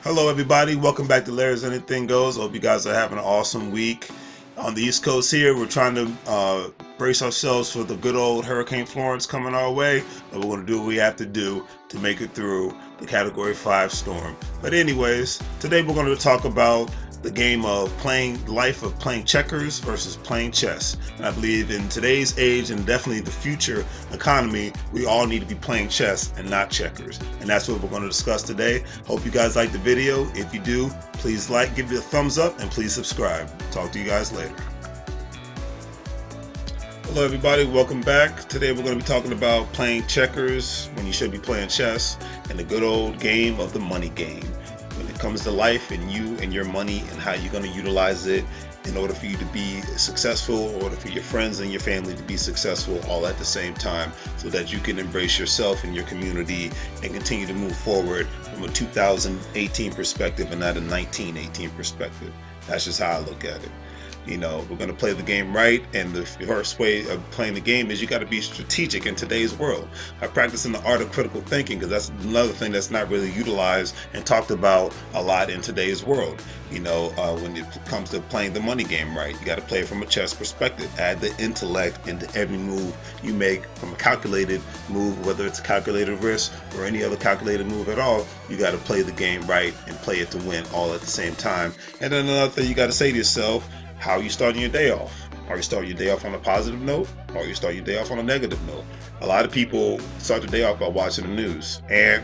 Hello, everybody. Welcome back to Larry's Anything Goes. Hope you guys are having an awesome week. On the East Coast here, we're trying to brace ourselves for the good old Hurricane Florence coming our way. But we're going to do what we have to do to make it through the Category 5 storm. But anyways, today we're going to talk about the game of life of playing checkers versus playing chess. And I believe in today's age and definitely the future economy, we all need to be playing chess and not checkers. And that's what we're going to discuss today. Hope you guys like the video. If you do, please give it a thumbs up, and please subscribe. Talk to you guys later. Hello everybody, welcome back. Today we're going to be talking about playing checkers when you should be playing chess, and the good old game of the money game. When it comes to life and you and your money and how you're going to utilize it in order for you to be successful, in order for your friends and your family to be successful all at the same time, so that you can embrace yourself and your community and continue to move forward from a 2018 perspective and not a 1918 perspective. That's just how I look at it. You know, we're going to play the game right, and the first way of playing the game is you got to be strategic in today's world. I practice in the art of critical thinking because that's another thing that's not really utilized and talked about a lot in today's world. You know, when it comes to playing the money game right, you got to play it from a chess perspective. Add the intellect into every move you make from a calculated move, whether it's a calculated risk or any other calculated move at all. You got to play the game right and play it to win all at the same time. And then another thing you got to say to yourself, how are you starting your day off? Are you starting your day off on a positive note, or are you starting your day off on a negative note? A lot of people start their day off by watching the news, and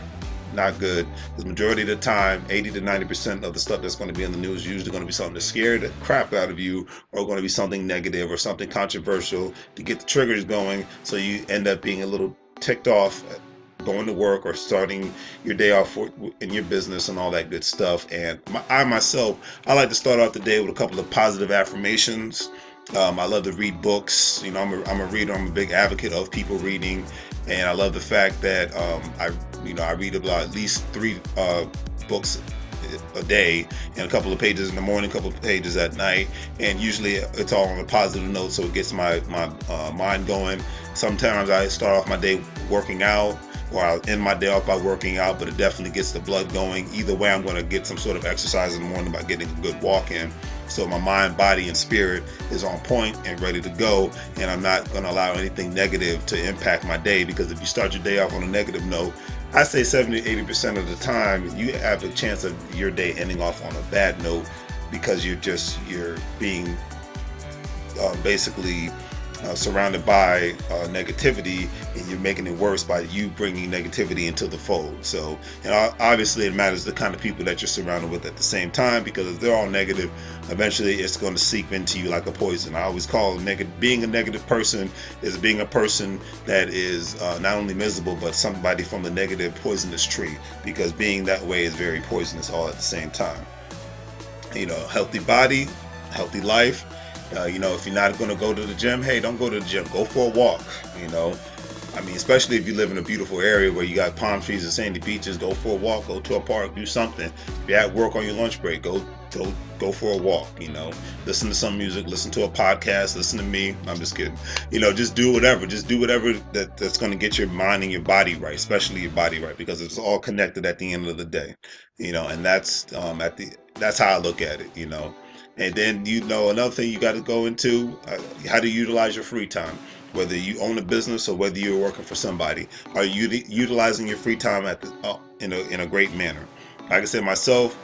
not good. Because majority of the time, 80 to 90% of the stuff that's going to be in the news is usually going to be something to scare the crap out of you, or going to be something negative or something controversial to get the triggers going, so you end up being a little ticked off going to work or starting your day off in your business and all that good stuff. And I like to start off the day with a couple of positive affirmations. I love to read books. You know, I'm a reader. I'm a big advocate of people reading, and I love the fact that I read about at least 3 books a day, and a couple of pages in the morning, a couple of pages at night, and usually it's all on a positive note, so it gets my mind going. Sometimes I start off my day working out, or I'll end my day off by working out, but it definitely gets the blood going. Either way, I'm going to get some sort of exercise in the morning by getting a good walk in, so my mind, body, and spirit is on point and ready to go, and I'm not going to allow anything negative to impact my day. Because if you start your day off on a negative note, I say 70-80% of the time you have a chance of your day ending off on a bad note, because you're being basically surrounded by negativity, and you're making it worse by you bringing negativity into the fold. So, and obviously it matters the kind of people that you're surrounded with at the same time, because if they're all negative, eventually it's going to seep into you like a poison. I always call being a negative person is being a person that is not only miserable, but somebody from the negative poisonous tree, because being that way is very poisonous all at the same time. You know, healthy body, healthy life. If you're not going to go to the gym, hey, don't go to the gym. Go for a walk. Especially if you live in a beautiful area where you got palm trees and sandy beaches, go for a walk, go to a park, do something. If you're at work on your lunch break, go for a walk. Listen to some music, listen to a podcast, listen to me. I'm just kidding. Just do whatever. Just do whatever that's going to get your mind and your body right, especially your body right, because it's all connected at the end of the day. And that's that's how I look at it. And then, another thing you got to go into, how to utilize your free time. Whether you own a business or whether you're working for somebody, are you utilizing your free time in a great manner? Like I said, myself,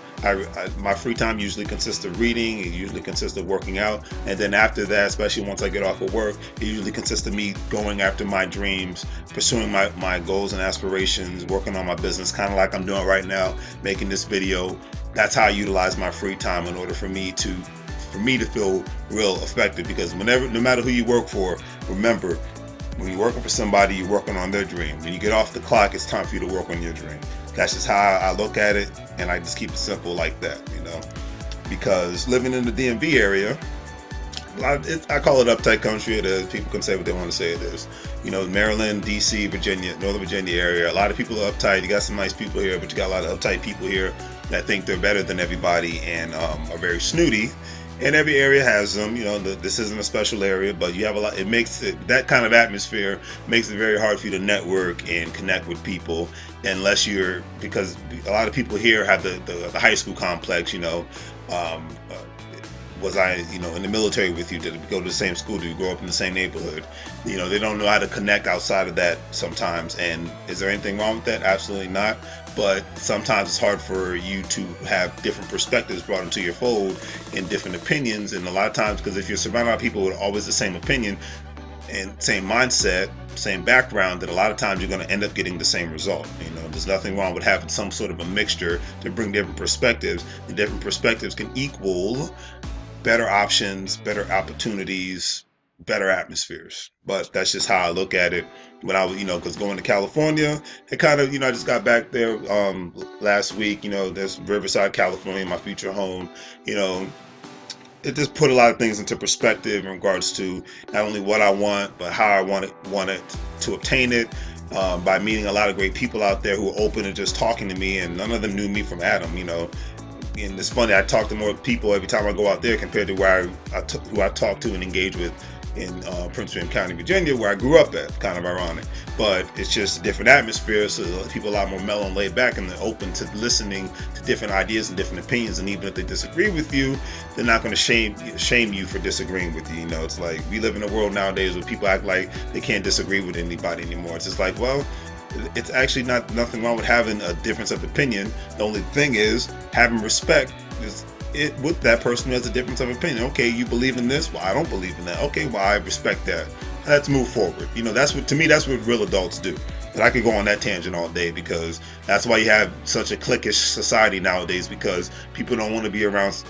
my free time usually consists of reading. It usually consists of working out. And then after that, especially once I get off of work, it usually consists of me going after my dreams, pursuing my goals and aspirations, working on my business, kind of like I'm doing right now, making this video. That's how I utilize my free time in order for me to feel real effective. Because no matter who you work for, remember, when you're working for somebody, you're working on their dream. When you get off the clock, it's time for you to work on your dream. That's just how I look at it, and I just keep it simple like that, Because living in the DMV area, I call it uptight country. It is. People can say what they want to say it is. Maryland, DC, Virginia, Northern Virginia area. A lot of people are uptight. You got some nice people here, but you got a lot of uptight people here that think they're better than everybody and are very snooty. and every area has them. This isn't a special area, but you have a lot. It makes that kind of atmosphere makes it very hard for you to network and connect with people, because a lot of people here have the high school complex. Was I, in the military with you? Did we go to the same school? Did we grow up in the same neighborhood? They don't know how to connect outside of that sometimes. And is there anything wrong with that? Absolutely not. But sometimes it's hard for you to have different perspectives brought into your fold and different opinions. And a lot of times, because if you're surrounded by people with always the same opinion and same mindset, same background, then a lot of times you're going to end up getting the same result. There's nothing wrong with having some sort of a mixture to bring different perspectives, and different perspectives can equal better options, better opportunities, better atmospheres. But that's just how I look at it. When I was, because going to California, it kind of, I just got back there last week. There's Riverside, California, my future home. It just put a lot of things into perspective in regards to not only what I want, but how I want it to obtain it. By meeting a lot of great people out there who are open to just talking to me, and none of them knew me from Adam. And it's funny, I talk to more people every time I go out there compared to who I talk to and engage with in Prince William County, Virginia, where I grew up at. Kind of ironic, but it's just a different atmosphere. So people are a lot more mellow and laid back, and they're open to listening to different ideas and different opinions. And even if they disagree with you, they're not going to shame you for disagreeing with you. It's like we live in a world nowadays where people act like they can't disagree with anybody anymore. It's just like, well, it's actually nothing wrong with having a difference of opinion. The only thing is having respect with that person who has a difference of opinion. Okay, you believe in this? Well, I don't believe in that. Okay, well, I respect that. Let's move forward. That's what real adults do. But I could go on that tangent all day, because that's why you have such a cliquish society nowadays, because people don't want to be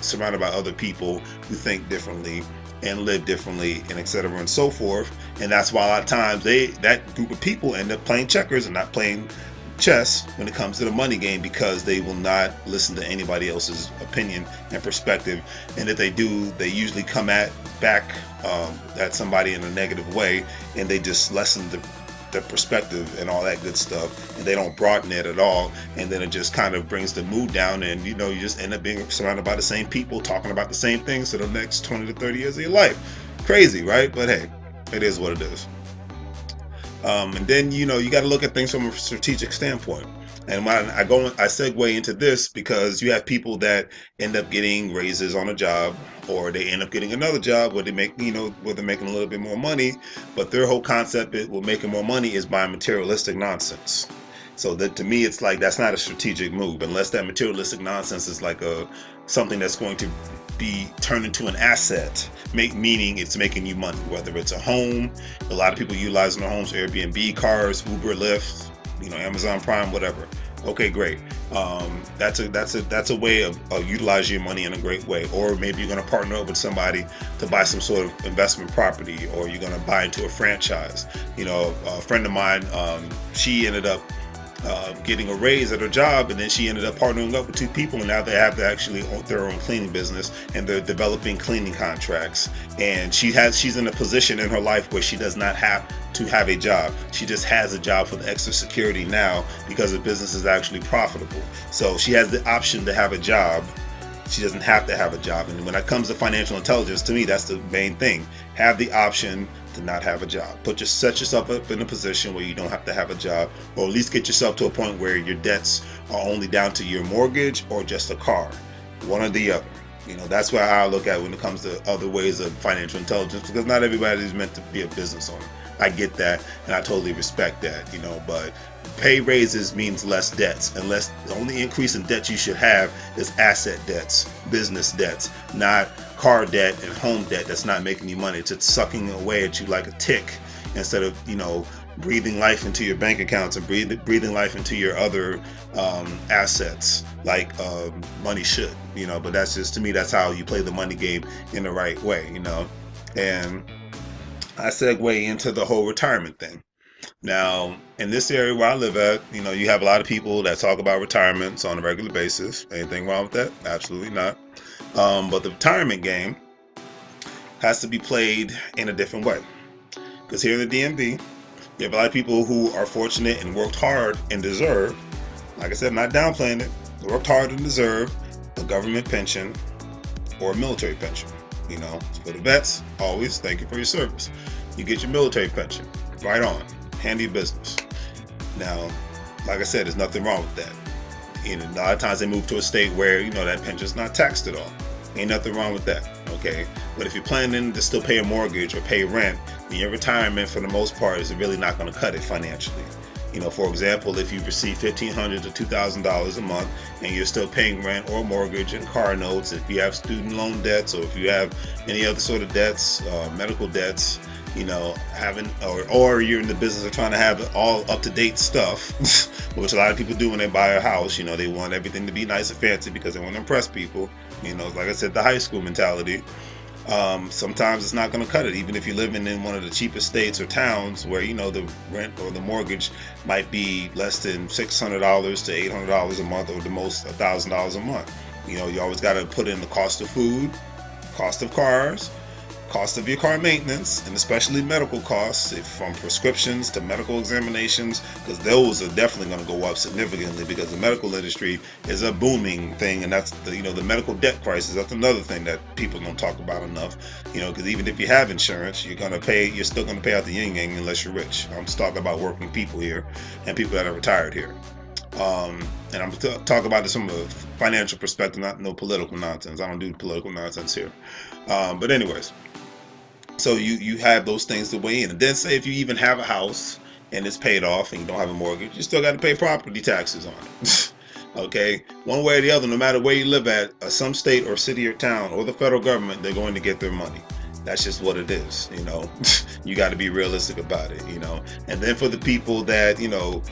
surrounded by other people who think differently and live differently, and etc. and so forth. And that's why a lot of times that group of people end up playing checkers and not playing chess when it comes to the money game, because they will not listen to anybody else's opinion and perspective. And if they do, they usually come back at somebody in a negative way, and they just lessen the perspective and all that good stuff, and they don't broaden it at all. And then it just kind of brings the mood down, and you just end up being surrounded by the same people talking about the same things for the next 20 to 30 years of your life. Crazy, right? But hey, it is what it is. And then you got to look at things from a strategic standpoint. And when I segue into this, because you have people that end up getting raises on a job, or they end up getting another job where they make, where they're making a little bit more money, but their whole concept with making more money is by materialistic nonsense. So that, to me, it's like that's not a strategic move unless that materialistic nonsense is like something that's going to be turned into an asset, meaning it's making you money, whether it's a home. A lot of people utilizing their homes, Airbnb, cars, Uber, Lyft, Amazon Prime, whatever. Okay, great. That's a way of utilizing your money in a great way. Or maybe you're going to partner up with somebody to buy some sort of investment property, or you're going to buy into a franchise. A friend of mine, she ended up getting a raise at her job, and then she ended up partnering up with two people, and now they have actually their own cleaning business, and they're developing cleaning contracts. And she's in a position in her life where she does not have to have a job. She just has a job for the extra security now, because the business is actually profitable. So she has the option to have a job. She doesn't have to have a job. And when it comes to financial intelligence, to me, that's the main thing. Have the option to not have a job. Set yourself up in a position where you don't have to have a job, or at least get yourself to a point where your debts are only down to your mortgage or just a car, one or the other. That's how I look at it when it comes to other ways of financial intelligence, because not everybody is meant to be a business owner. I get that, and I totally respect that, but pay raises means less debts, unless the only increase in debt you should have is asset debts, business debts, not car debt and home debt that's not making you money. It's just sucking away at you like a tick, instead of, breathing life into your bank accounts and breathing life into your other assets like money should, but that's just, to me, that's how you play the money game in the right way, and I segue into the whole retirement thing. Now, in this area where I live at, you have a lot of people that talk about retirements on a regular basis. Anything wrong with that? Absolutely not. But the retirement game has to be played in a different way. Because here in the DMV, you have a lot of people who are fortunate and worked hard and deserve, like I said, I'm not downplaying it, they worked hard and deserve a government pension or a military pension. You know, for the vets, always thank you for your service. You get your military pension. Right on. Handy business. Now, like I said, there's nothing wrong with that. You know, a lot of times they move to a state where, you know, that pension's not taxed at all. Ain't nothing wrong with that, okay? But if you're planning to still pay a mortgage or pay rent, then your retirement, for the most part, is really not going to cut it financially. You know, for example, if you receive $1,500 to $2,000 a month and you're still paying rent or mortgage and car notes, if you have student loan debts or if you have any other sort of debts, medical debts, you know, or you're in the business of trying to have all up-to-date stuff, which a lot of people do when they buy a house. You know, they want everything to be nice and fancy because they want to impress people. You know, like I said, the high school mentality. Sometimes it's not going to cut it, even if you're living in one of the cheapest states or towns where, you know, the rent or the mortgage might be less than $600 to $800 a month, or the most $1,000 a month. You know, you always got to put in the cost of food, cost of cars, cost of your car maintenance, and especially medical costs, from prescriptions to medical examinations, because those are definitely going to go up significantly because the medical industry is a booming thing, and that's the, you know, the medical debt crisis. That's another thing that people don't talk about enough. You know, because even if you have insurance, you're still going to pay out the yin yang unless you're rich. I'm just talking about working people here and people that are retired here. And I'm talking about this from a financial perspective, not no political nonsense. I don't do political nonsense here. But anyways. So you have those things to weigh in. And then say if you even have a house and it's paid off and you don't have a mortgage, you still got to pay property taxes on it. Okay? One way or the other, no matter where you live at, some state or city or town or the federal government, they're going to get their money. That's just what it is, you know. You got to be realistic about it, you know. And then for the people that, you know,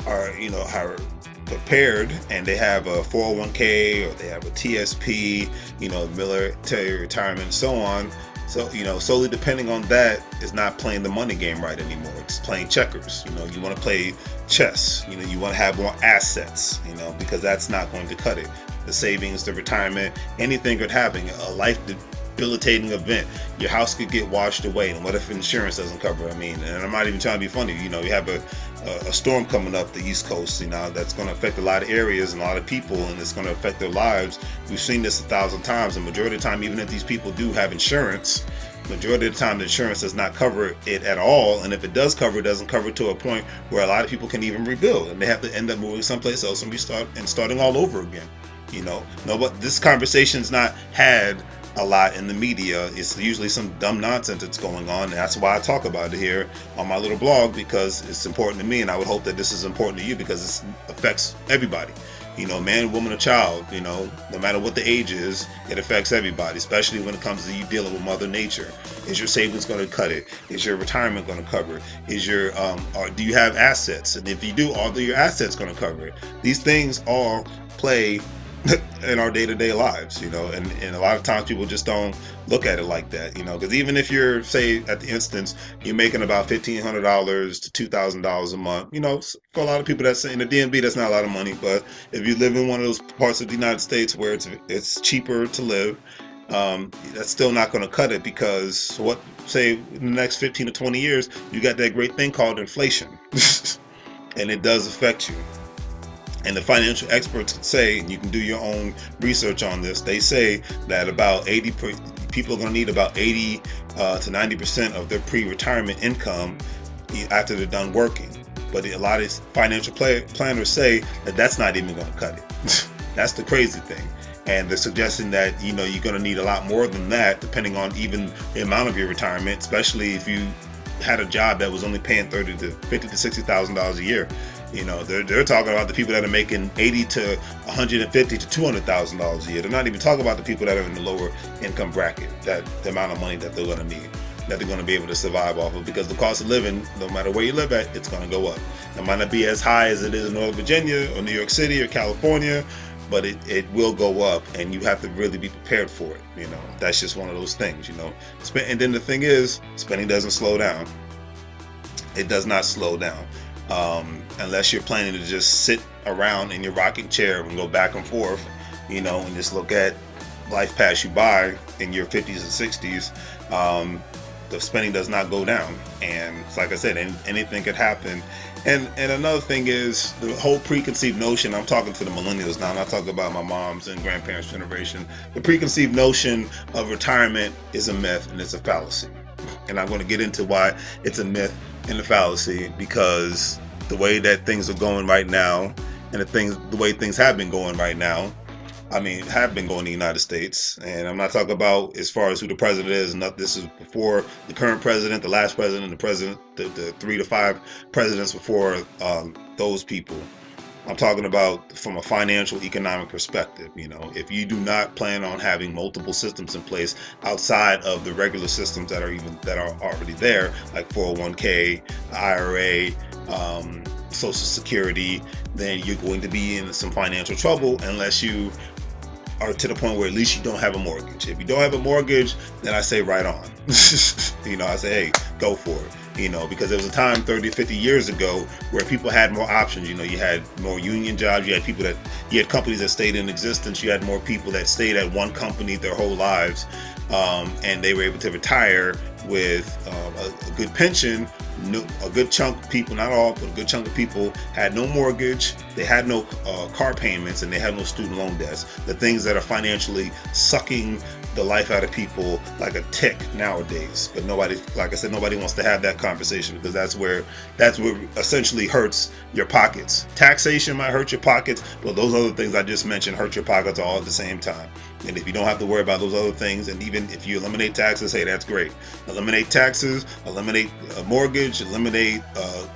are prepared and they have a 401k or they have a TSP, you know, military retirement and so on. So, you know, solely depending on that is not playing the money game right anymore. It's playing checkers. You know, you want to play chess. You know, you want to have more assets, you know, because that's not going to cut it. The savings, the retirement, anything could happen. A life debilitating event. Your house could get washed away. And what if insurance doesn't cover it? I mean, and I'm not even trying to be funny. You know, you have a storm coming up the East Coast, you know, that's going to affect a lot of areas and a lot of people, and it's going to affect their lives. We've seen this 1,000 times. The majority of the time, even if these people do have insurance, majority of the time the insurance does not cover it at all. And if it does cover, it doesn't cover to a point where a lot of people can even rebuild, and they have to end up moving someplace else and starting all over again. You know, no, but this conversation's not had a lot in the media. It's usually some dumb nonsense that's going on, and that's why I talk about it here on my little blog, because it's important to me, and I would hope that this is important to you because it affects everybody. You know, man, woman, or child, you know, no matter what the age is, it affects everybody, especially when it comes to you dealing with Mother Nature. Is your savings going to cut it? Is your retirement going to cover it? Is your, or do you have assets? And if you do, are your assets going to cover it? These things all play in our day-to-day lives, you know, and a lot of times people just don't look at it like that, you know, because even if you're, say, at the instance, you're making about $1,500 to $2,000 a month, you know, for a lot of people that's in the DMV, that's not a lot of money. But if you live in one of those parts of the United States where it's cheaper to live, that's still not going to cut it, because say in the next 15 to 20 years, you got that great thing called inflation, and it does affect you. And the financial experts say, and you can do your own research on this, they say that about people are going to need about 80 to 90% of their pre-retirement income after they're done working. But a lot of financial planners say that that's not even going to cut it. That's the crazy thing. And they're suggesting that, you know, you're going to need a lot more than that, depending on even the amount of your retirement, especially if you had a job that was only paying $50,000 to $60,000 a year. You know, they're talking about the people that are making $80,000 to $150,000 to $200,000 a year. They're not even talking about the people that are in the lower income bracket, that the amount of money that they're going to need, that they're going to be able to survive off of, because the cost of living, no matter where you live at, it's going to go up. It might not be as high as it is in Northern Virginia or New York City or California, but it will go up, and you have to really be prepared for it. You know, that's just one of those things, you know. And then the thing is, spending doesn't slow down. It does not slow down. Unless you're planning to just sit around in your rocking chair and go back and forth, you know, and just look at life pass you by in your 50s and 60s, the spending does not go down. And like I said, anything could happen. And another thing is the whole preconceived notion. I'm talking to the millennials now. I'm not talking about my mom's and grandparents' generation. The preconceived notion of retirement is a myth and it's a fallacy. And I'm going to get into why it's a myth and a fallacy, because the way that things are going right now, and the way things have been going right now, have been going in the United States. And I'm not talking about as far as who the president is. This is before the current president, the last president, the 3 to 5 presidents before those people. I'm talking about from a financial, economic perspective. If you do not plan on having multiple systems in place outside of the regular systems that are already there, like 401k, IRA, Social Security, then you're going to be in some financial trouble unless you are to the point where at least you don't have a mortgage. If you don't have a mortgage, then I say right on. I say, hey, go for it. Because there was a time 30, 50 years ago where people had more options. You had more union jobs. You had companies that stayed in existence. You had more people that stayed at one company their whole lives, and they were able to retire with a good pension. A good chunk of people, not all, but a good chunk of people had no mortgage, they had no car payments, and they had no student loan debts. The things that are financially sucking the life out of people like a tick nowadays. But nobody, like I said, nobody wants to have that conversation, because that's where essentially hurts your pockets. Taxation might hurt your pockets, but those other things I just mentioned hurt your pockets all at the same time. And if you don't have to worry about those other things, and even if you eliminate taxes, hey, that's great. Eliminate taxes, eliminate a mortgage, eliminate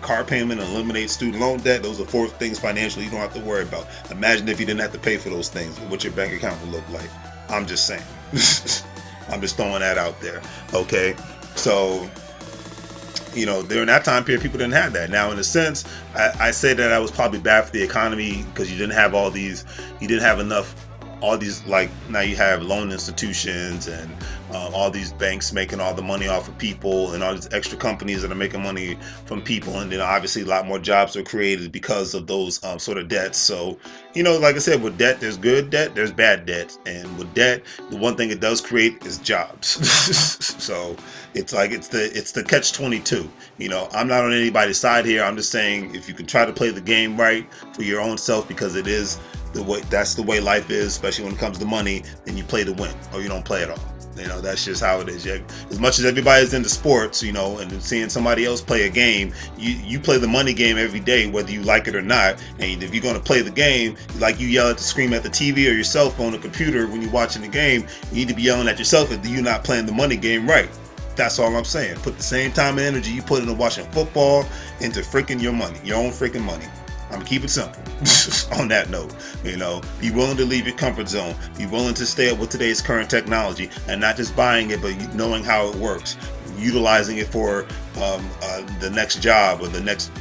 car payment, eliminate student loan debt. Those are 4 things financially you don't have to worry about. Imagine if you didn't have to pay for those things, what your bank account would look like. I'm just saying. I'm just throwing that out there. Okay, so during that time period, people didn't have that. Now, in a sense, I say that was probably bad for the economy, because you didn't have enough. All these, like, now you have loan institutions and all these banks making all the money off of people, and all these extra companies that are making money from people, and then obviously a lot more jobs are created because of those sort of debts. So like I said, with debt, there's good debt, there's bad debt, and with debt, the one thing it does create is jobs. So it's the catch-22. I'm not on anybody's side here. I'm just saying, if you can try to play the game right for your own self, because it is that's the way life is, especially when it comes to money, then you play to win, or you don't play at all. That's just how it is. As much as everybody's into sports, and seeing somebody else play a game, you play the money game every day, whether you like it or not. And if you're going to play the game, like you yell scream at the TV or your cell phone or computer when you're watching the game, you need to be yelling at yourself if you're not playing the money game right. That's all I'm saying. Put the same time and energy you put into watching football into freaking your money, your own freaking money. I'm gonna keep it simple. On that note, be willing to leave your comfort zone. Be willing to stay up with today's current technology, and not just buying it, but knowing how it works, utilizing it for the next job or the next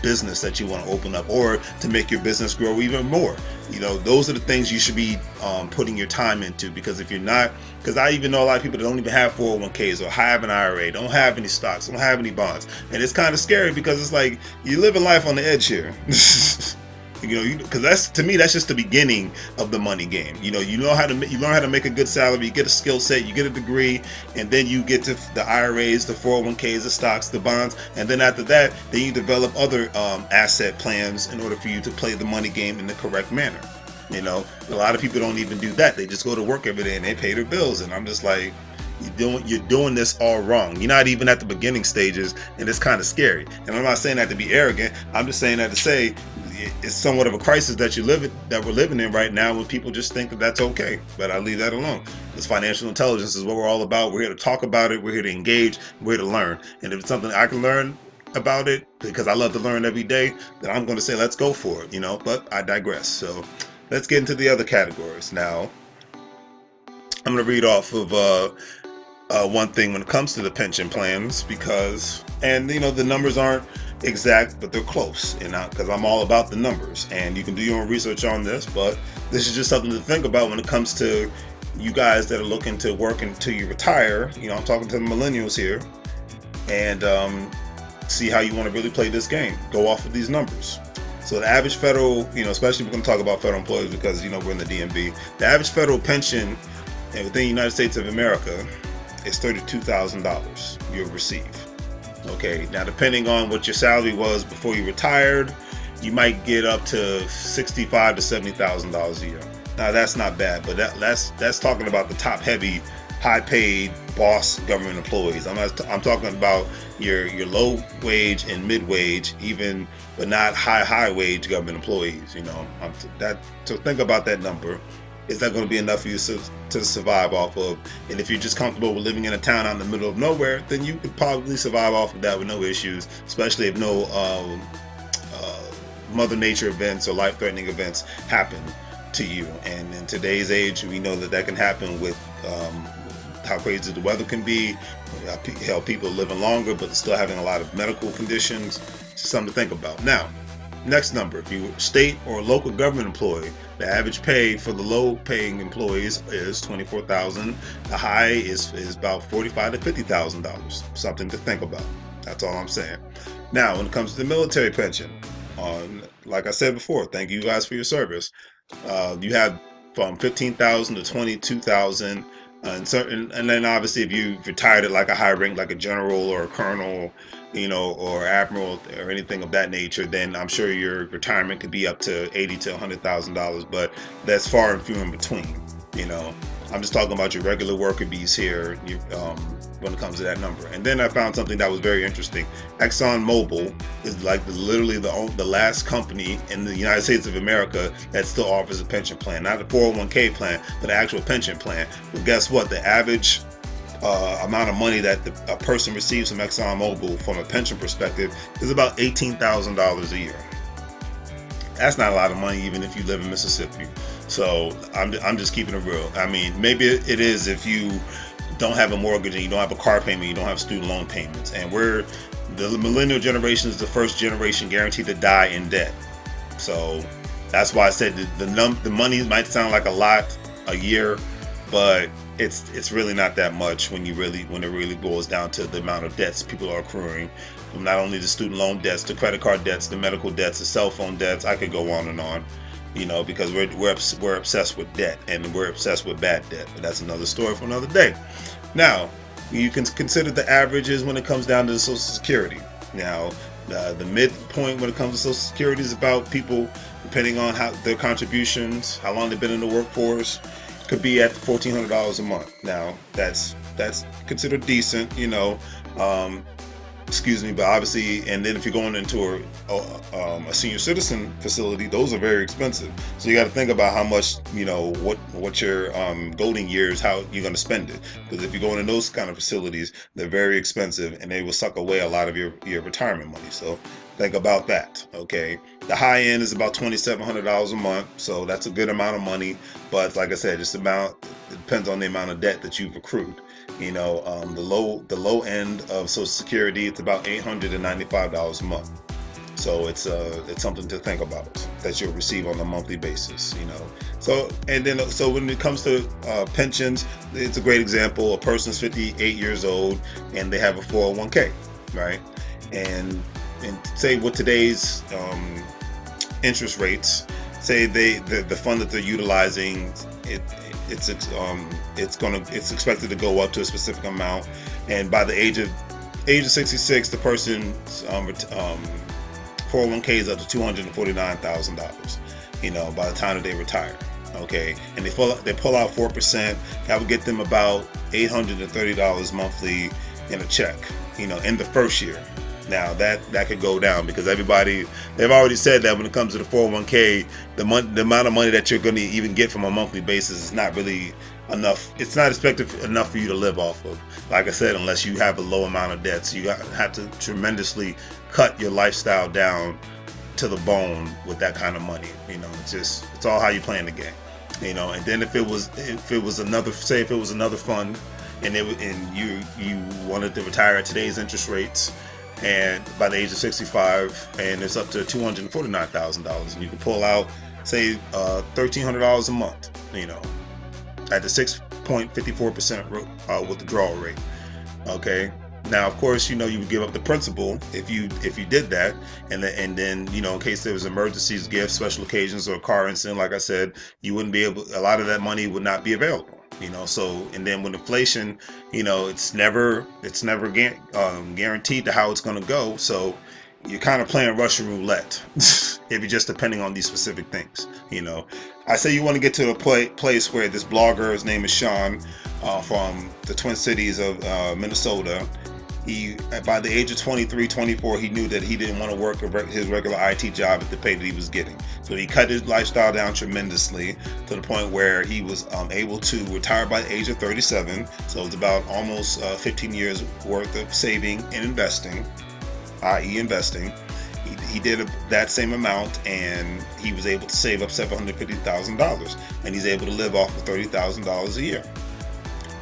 business that you want to open up, or to make your business grow even more. Those are the things you should be putting your time into, because if you're not, because I even know a lot of people that don't even have 401ks or have an IRA, don't have any stocks, don't have any bonds, and it's kind of scary, because it's like you're living life on the edge here. Because that's just the beginning of the money game. You learn how to make a good salary, you get a skill set, you get a degree, and then you get to the IRAs, the 401ks, the stocks, the bonds, and then after that, then you develop other asset plans in order for you to play the money game in the correct manner. A lot of people don't even do that. They just go to work every day and they pay their bills, and I'm just like, you're doing this all wrong. You're not even at the beginning stages, and it's kind of scary. And I'm not saying that to be arrogant. I'm just saying that to say it's somewhat of a crisis that we're living in right now, when people just think that that's okay. But I leave that alone. This financial intelligence is what we're all about. We're here to talk about it. We're here to engage. We're here to learn. And if it's something I can learn about it, because I love to learn every day, then I'm going to say let's go for it. But I digress. So let's get into the other categories now. I'm going to read off of one thing when it comes to the pension plans, because the numbers aren't exact, but they're close, because I'm all about the numbers, and you can do your own research on this, but this is just something to think about when it comes to you guys that are looking to work until you retire. I'm talking to the millennials here, and see how you want to really play this game. Go off of these numbers. So the average federal, especially we're going to talk about federal employees, because we're in the DMV. The average federal pension within the United States of America is $32,000 you'll receive. Okay, now depending on what your salary was before you retired, you might get up to $65,000 to $70,000 a year. Now that's not bad, but that's talking about the top heavy, high paid boss government employees. I'm talking about your low wage and mid wage, even but not high wage government employees. So think about that number. Is that going to be enough for you to survive off of? And if you're just comfortable with living in a town out in the middle of nowhere, then you could probably survive off of that with no issues, especially if no Mother Nature events or life-threatening events happen to you. And in today's age, we know that can happen with how crazy the weather can be, how people are living longer but still having a lot of medical conditions. It's something to think about. Now, next number, if you're a state or local government employee, the average pay for the low-paying employees is $24,000. The high is about $45,000 to $50,000. Something to think about. That's all I'm saying. Now, when it comes to the military pension, like I said before, thank you guys for your service. You have from $15,000 to $22,000, and then obviously if you retired at like a high rank, like a general or a colonel, or admiral or anything of that nature, then I'm sure your retirement could be up to $80,000 to $100,000. But that's far and few in between. I'm just talking about your regular worker bees here when it comes to that number. And then I found something that was very interesting. ExxonMobil is like literally the last company in the United States of America that still offers a pension plan. Not a 401k plan, but an actual pension plan. But guess what? The average amount of money that a person receives from ExxonMobil from a pension perspective is about $18,000 a year. That's not a lot of money even if you live in Mississippi. So I'm just keeping it real. I mean, maybe it is if you don't have a mortgage and you don't have a car payment, you don't have student loan payments. And the millennial generation is the first generation guaranteed to die in debt. So that's why I said the money might sound like a lot a year, but it's really not that much when it really boils down to the amount of debts people are accruing. From not only the student loan debts, the credit card debts, the medical debts, the cell phone debts. I could go on and on. Because we're obsessed with debt, and we're obsessed with bad debt. But that's another story for another day. Now, you can consider the averages when it comes down to the Social Security. Now, the midpoint when it comes to Social Security is about people, depending on their contributions, how long they've been in the workforce, could be at $1,400 a month. Now, that's considered decent, but obviously, and then if you're going into a senior citizen facility, those are very expensive. So you got to think about how much, what your golden years, how you're going to spend it. Because if you're going in those kind of facilities, they're very expensive and they will suck away a lot of your retirement money. So think about that. Okay, the high end is about $2,700 a month, so that's a good amount of money. But like I said, it depends on the amount of debt that you've accrued. The low end of Social Security, it's about $895 a month. So it's something to think about that you'll receive on a monthly basis. So when it comes to pensions, it's a great example. A person's 58 years old and they have a 401k, right? And say with today's interest rates, say the fund that they're utilizing, it's expected to go up to a specific amount, and by the age of 66, the person's 401k is up to $249,000. By the time that they retire, okay, and they pull out 4%, that would get them about $830 monthly in a check, in the first year. Now that could go down because they've already said that when it comes to the 401k, the amount of money that you're going to even get from a monthly basis is not really enough. It's not expected enough for you to live off of. Like I said, unless you have a low amount of debt, so you have to tremendously cut your lifestyle down to the bone with that kind of money. It's all how you playing the game. And then if it was another fund, and you wanted to retire at today's interest rates, and by the age of 65, and it's up to $249,000, and you can pull out, say, $1,300 a month, at the 6.54% withdrawal rate. Okay, Now, of course, you would give up the principal if you did that, and then in case there was emergencies, gifts, special occasions, or a car incident, like I said, you wouldn't be able. A lot of that money would not be available. So and then with inflation, it's never guaranteed to how it's going to go. So you're kind of playing Russian roulette if you're just depending on these specific things. I say you want to get to a place where this blogger, his name is Sean, from the Twin Cities of Minnesota. By the age of 23, 24, he knew that he didn't want to work his regular IT job at the pay that he was getting. So he cut his lifestyle down tremendously to the point where he was able to retire by the age of 37. So it's about almost 15 years worth of saving and investing, i.e. investing. He did that same amount, and he was able to save up $750,000, and he's able to live off of $30,000 a year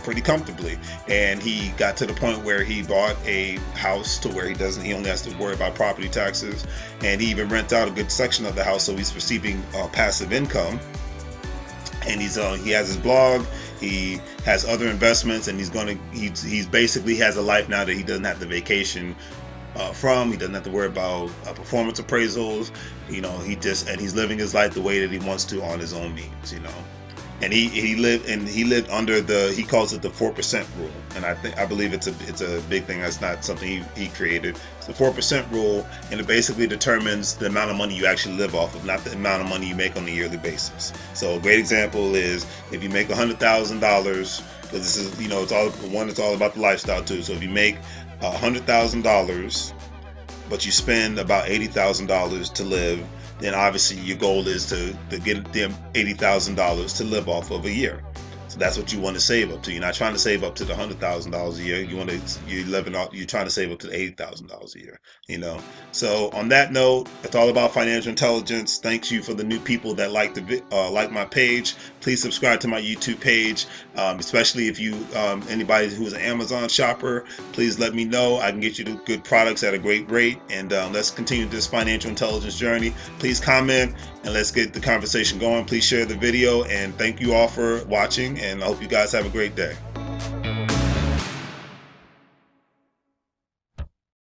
pretty comfortably. And he got to the point where he bought a house to where he only has to worry about property taxes, and he even rents out a good section of the house, so he's receiving passive income. And he has his blog, he has other investments, and he's basically has a life now that he doesn't have to vacation from. He doesn't have to worry about performance appraisals. He's living his life the way that he wants to on his own means. And he lived under he calls it the 4% rule, and I believe it's a big thing. That's not something he created. It's the 4% rule, and it basically determines the amount of money you actually live off of, not the amount of money you make on a yearly basis. So a great example is if you make $100,000, because this is it's all about the lifestyle too. So if you make $100,000, but you spend about $80,000 to live, then obviously your goal is to get them $80,000 to live off of a year. So that's what you want to save up to. You're not trying to save up to the $100,000 a year. You're trying to save up to the $80,000 a year. So on that note, it's all about financial intelligence. Thanks you for the new people that like my page. Please subscribe to my YouTube page, especially if anybody who's an Amazon shopper. Please let me know. I can get you the good products at a great rate, and let's continue this financial intelligence journey. Please comment and let's get the conversation going. Please share the video, and thank you all for watching, and I hope you guys have a great day.